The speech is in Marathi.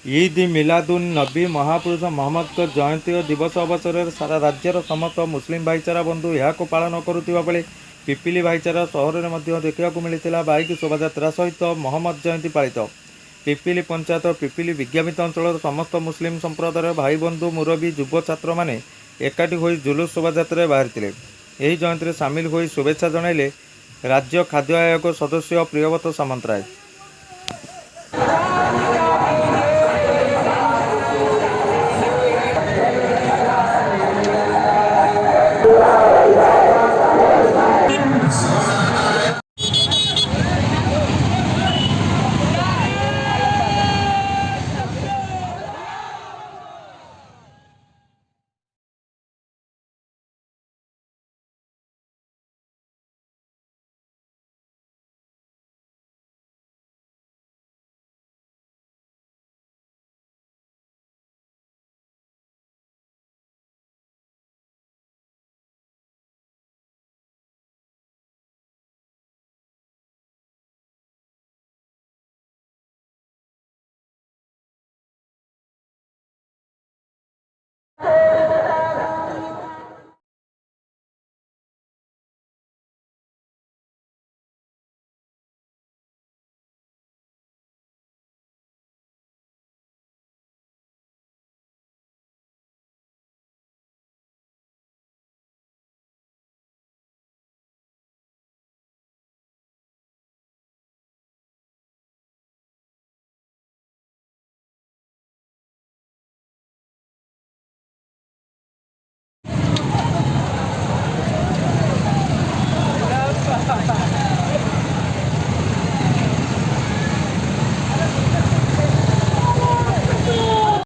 ईद मिलादुन नबी महापुरुष मोहम्मद जयंती दिवस अवसर में सारा राज्यर समस्त मुस्लिम भाईचारा बंधु यहाँ पालन करुवा बेले पिपिली भाईचारा सहर में देखा मिलता बाइक शोभा सहित मोहम्मद जयंती पालित। पिपिली पंचायत पिपिली विज्ञापित अंचल समस्त मुस्लिम संप्रदायर भाई बंधु मुरबी युव छात्र मैंने एकाठी हो जुलूस शोभा बाहरी यह जयंती में सामिल हो शुभेच्छा जनइले राज्य खाद्य आयोग सदस्य प्रियव्रत सामंतराय।